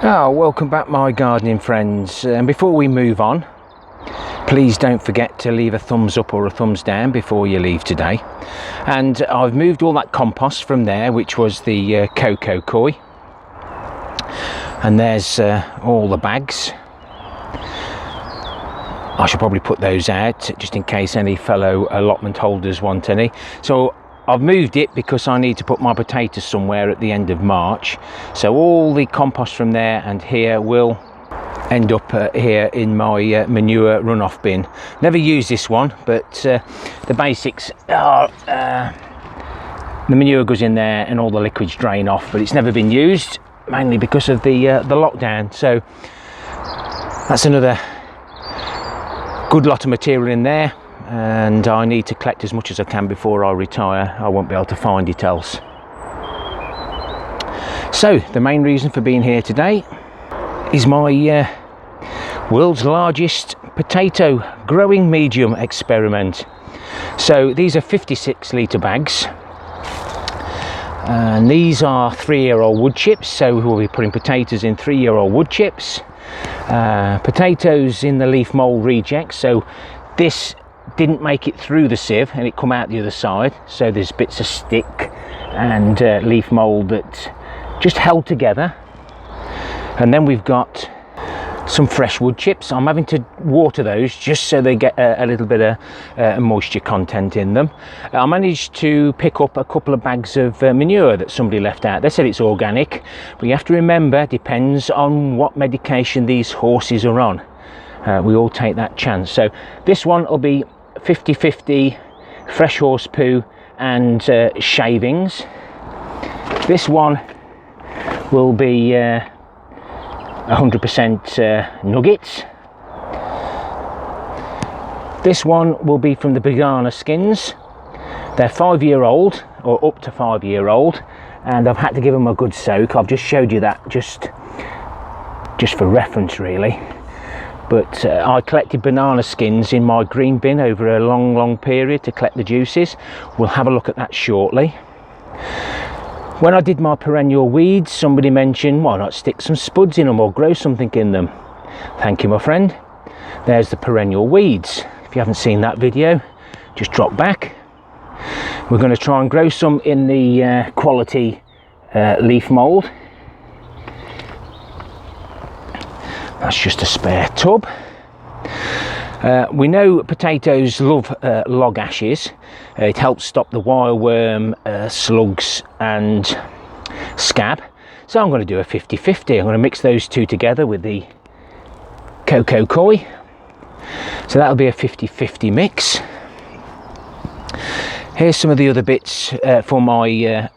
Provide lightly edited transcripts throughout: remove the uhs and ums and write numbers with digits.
Oh, welcome back my gardening friends, and before we move on, please don't forget to leave a thumbs up or a thumbs down before you leave today. And I've moved all that compost from there, which was the cocoa coir, and there's all the bags. I should probably put those out just in case any fellow allotment holders want any. So I've moved it because I need to put my potatoes somewhere at the end of March. So all the compost from there and here will end up here in my manure runoff bin. Never use this one, but the basics are the manure goes in there and all the liquids drain off, but it's never been used, mainly because of the lockdown. So that's another good lot of material in there, and I need to collect as much as I can before I retire. I won't be able to find it else. So the main reason for being here today is my world's largest potato growing medium experiment. So these are 56 litre bags, and these are 3-year-old wood chips. So we'll be putting potatoes in 3-year-old wood chips, potatoes in the leaf mould rejects. So this didn't make it through the sieve and it come out the other side, so there's bits of stick and leaf mould that just held together. And then we've got some fresh wood chips. I'm having to water those just so they get a little bit of moisture content in them. I managed to pick up a couple of bags of manure that somebody left out. They said it's organic, but you have to remember, depends on what medication these horses are on. We all take that chance. So this one will be 50-50 fresh horse poo and shavings. This one will be 100% nuggets. This one will be from the banana skins. They're 5-year-old or up to 5-year-old, and I've had to give them a good soak. I've just showed you that just for reference really. But I collected banana skins in my green bin over a long period to collect the juices. We'll have a look at that shortly. When I did my perennial weeds, somebody mentioned, why not stick some spuds in them or grow something in them? Thank you, my friend. There's the perennial weeds. If you haven't seen that video, just drop back. We're going to try and grow some in the quality leaf mould. That's just a spare tub. We know potatoes love log ashes. It helps stop the wireworm, slugs and scab. So I'm going to do a 50-50. I'm going to mix those two together with the cocoa coir. So that'll be a 50-50 mix. Here's some of the other bits for my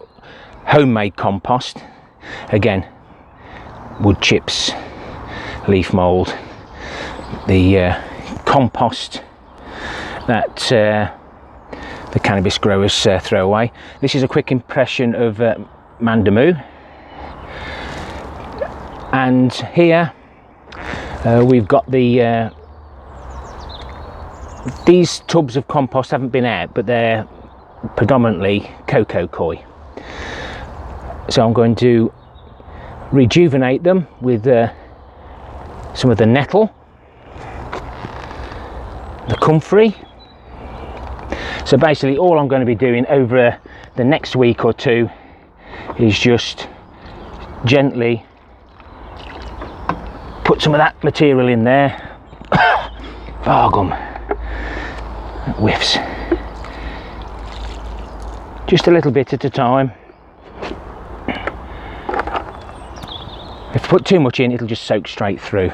homemade compost. Again, wood chips, leaf mould, the compost that the cannabis growers throw away. This is a quick impression of Mandamu, and here we've got the these tubs of compost haven't been out, but they're predominantly cocoa coir. So I'm going to rejuvenate them with some of the nettle, the comfrey. So basically all I'm going to be doing over the next week or two is just gently put some of that material in there. Vargum, whiffs. Just a little bit at a time. If you put too much in, it'll just soak straight through.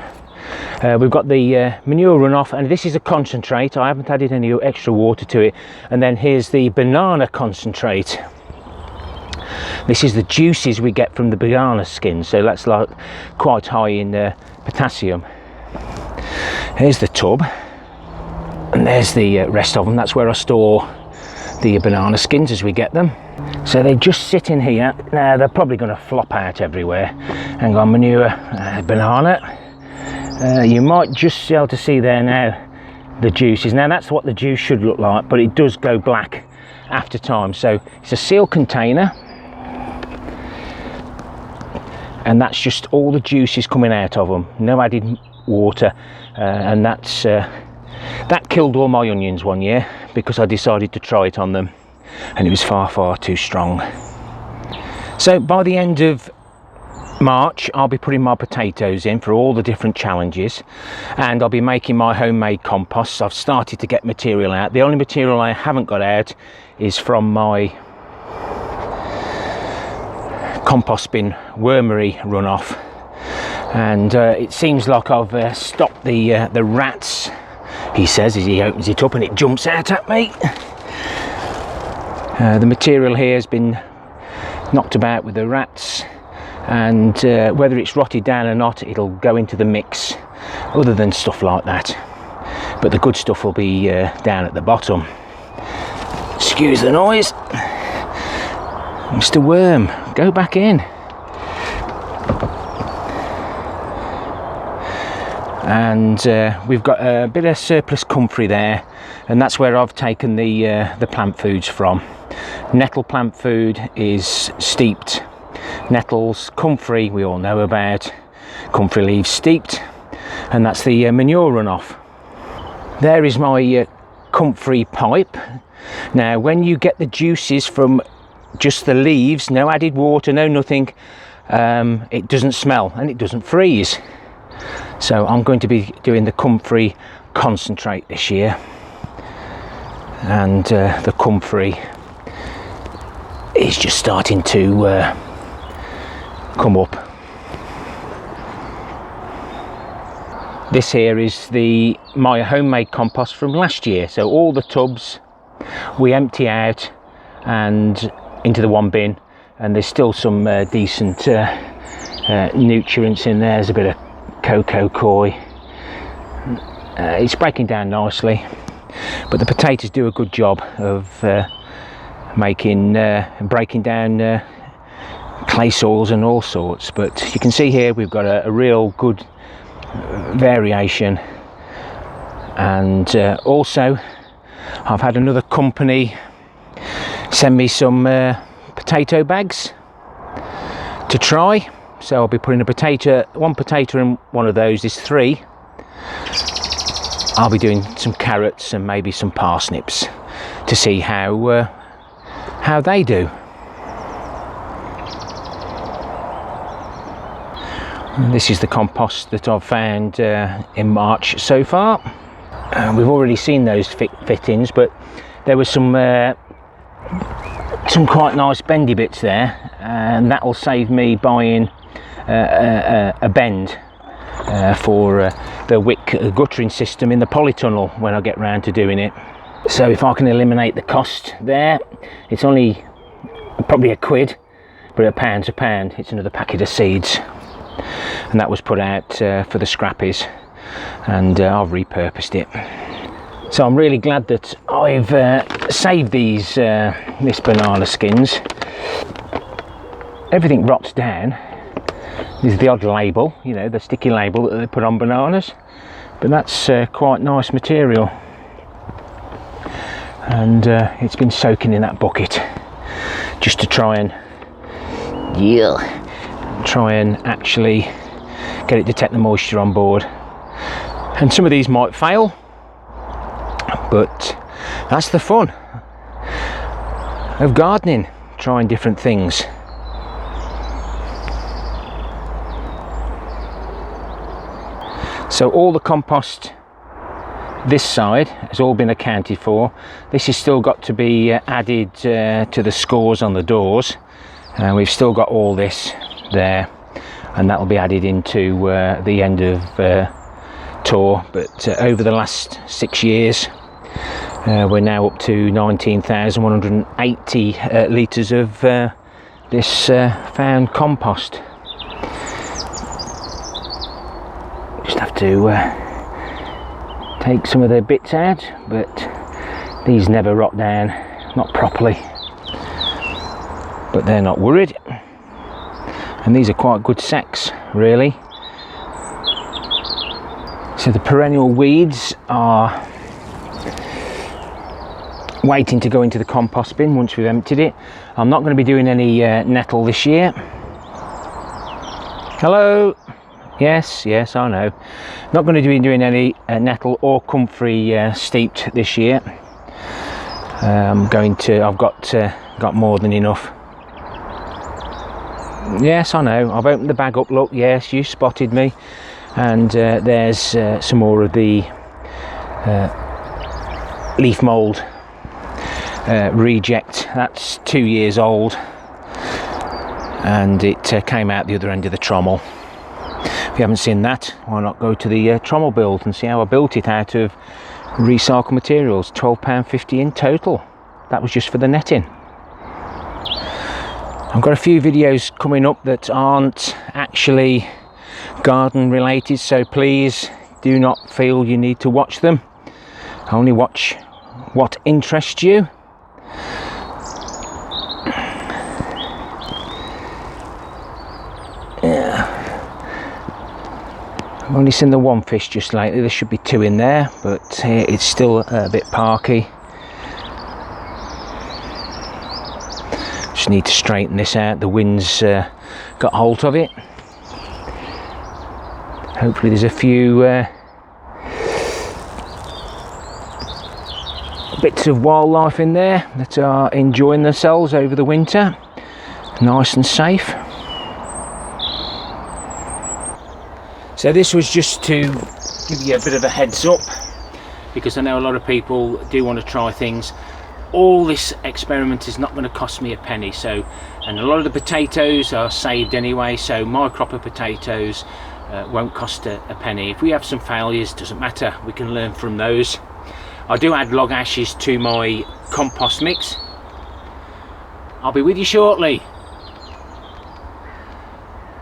We've got the manure runoff, and this is a concentrate. I haven't added any extra water to it. And then here's the banana concentrate. This is the juices we get from the banana skin, so that's like quite high in potassium. Here's the tub, and there's the rest of them. That's where I store the banana skins as we get them. So they just sit in here. Now they're probably going to flop out everywhere. Hang on, manure, banana. You might just be able to see there now the juices. Now that's what the juice should look like, but it does go black after time. So it's a sealed container. and that's just all the juices coming out of them, no added water. And that killed all my onions one year because I decided to try it on them, and it was far too strong. So by the end of March I'll be putting my potatoes in for all the different challenges, and I'll be making my homemade compost. I've started to get material out. The only material I haven't got out is from my compost bin wormery runoff, and it seems like I've stopped the rats, he says as he opens it up, and it jumps out at me. The material here has been knocked about with the rats, and whether it's rotted down or not, it'll go into the mix, other than stuff like that. But the good stuff will be down at the bottom. Excuse the noise. Mr. Worm, go back in. And we've got a bit of surplus comfrey there, and that's where I've taken the plant foods from. Nettle plant food is steeped nettles. Comfrey we all know about, comfrey leaves steeped, and that's the manure runoff. There is my comfrey pipe. Now when you get the juices from just the leaves, no added water, no nothing, it doesn't smell and it doesn't freeze. So I'm going to be doing the comfrey concentrate this year, and the comfrey is just starting to come up. This here is my homemade compost from last year. So all the tubs we empty out and into the one bin, and there's still some decent nutrients in there. There's a bit of cocoa coir. It's breaking down nicely, but the potatoes do a good job of breaking down clay soils and all sorts. But you can see here we've got a real good variation. And also I've had another company send me some potato bags to try, so I'll be putting one potato in one of those. There's 3. I'll be doing some carrots and maybe some parsnips to see how they do. And this is the compost that I've found in March so far. We've already seen those fittings, but there was some quite nice bendy bits there, and that will save me buying a bend for the wick guttering system in the polytunnel when I get round to doing it. So if I can eliminate the cost there, it's only probably £1, but £1's a pound. It's another packet of seeds, and that was put out for the scrappies, and I've repurposed it. So I'm really glad that I've saved this banana skins. Everything rots down. This is the odd label, you know, the sticky label that they put on bananas, but that's quite nice material. And it's been soaking in that bucket just to try and actually get it to take the moisture on board. And some of these might fail, but that's the fun of gardening, trying different things. So all the compost this side has all been accounted for. This has still got to be added to the scores on the doors. We've still got all this there, and that will be added into the end of tour. But over the last 6 years, we're now up to 19,180 litres of this found compost. Just have to take some of the bits out, but these never rot down, not properly, but they're not worried. And these are quite good sacks, really. So the perennial weeds are waiting to go into the compost bin once we've emptied it. I'm not going to be doing any nettle this year. Hello. Yes, I know. Not going to be doing any nettle or comfrey steeped this year. I've got more than enough. Yes, I know. I've opened the bag up. Look, yes, you spotted me. And there's some more of the leaf mould reject. That's 2 years old, and it came out the other end of the trommel. If you haven't seen that, why not go to the trommel build and see how I built it out of recycled materials. £12.50 in total. That was just for the netting. I've got a few videos coming up that aren't actually garden related, so please do not feel you need to watch them. Only watch what interests you. I've only seen the one fish just lately. There should be 2 in there, but it's still a bit parky. Just need to straighten this out. The wind's got hold of it. Hopefully there's a few bits of wildlife in there that are enjoying themselves over the winter, nice and safe. So this was just to give you a bit of a heads up, because I know a lot of people do want to try things. All this experiment is not going to cost me a penny, so, and a lot of the potatoes are saved anyway, so my crop of potatoes won't cost a penny. If we have some failures, doesn't matter, we can learn from those. I do add log ashes to my compost mix. I'll be with you shortly.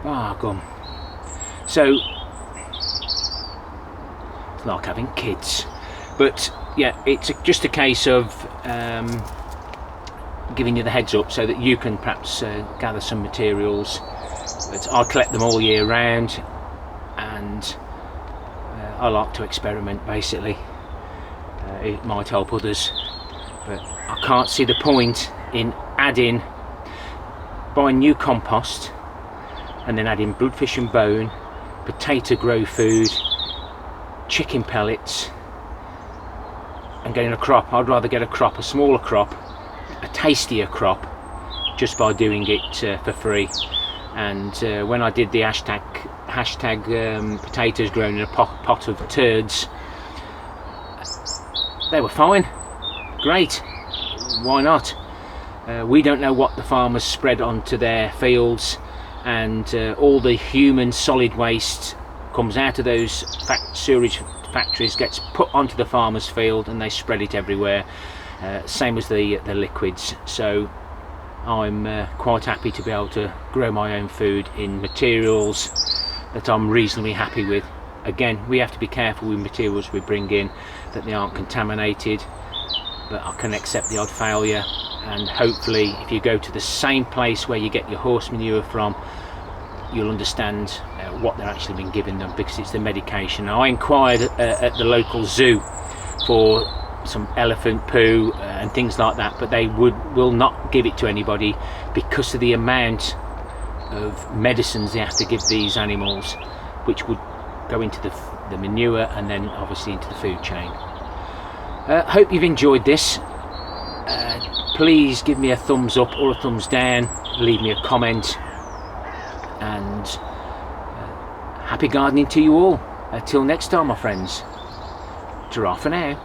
Ah, gum. So it's like having kids, but yeah, it's just a case of giving you the heads up so that you can perhaps gather some materials. But I collect them all year round, and I like to experiment basically. It might help others, but I can't see the point in buying new compost and then adding bloodfish and bone, potato grow food, chicken pellets, and getting a crop. I'd rather get a smaller crop, a tastier crop, just by doing it for free. And when I did the hashtag potatoes grown in a pot of turds, they were fine, great, why not? We don't know what the farmers spread onto their fields, and all the human solid waste comes out of those sewage factories, gets put onto the farmer's field, and they spread it everywhere. Same as the liquids. So I'm quite happy to be able to grow my own food in materials that I'm reasonably happy with. Again, we have to be careful with materials we bring in, that they aren't contaminated, but I can accept the odd failure. And hopefully if you go to the same place where you get your horse manure from, you'll understand what they're actually been giving them, because it's the medication. I inquired at the local zoo for some elephant poo and things like that, but they will not give it to anybody because of the amount of medicines they have to give these animals, which would go into the manure and then obviously into the food chain. Hope you've enjoyed this. Please give me a thumbs up or a thumbs down, leave me a comment, and happy gardening to you all. Till next time, my friends. Ta-ra for now.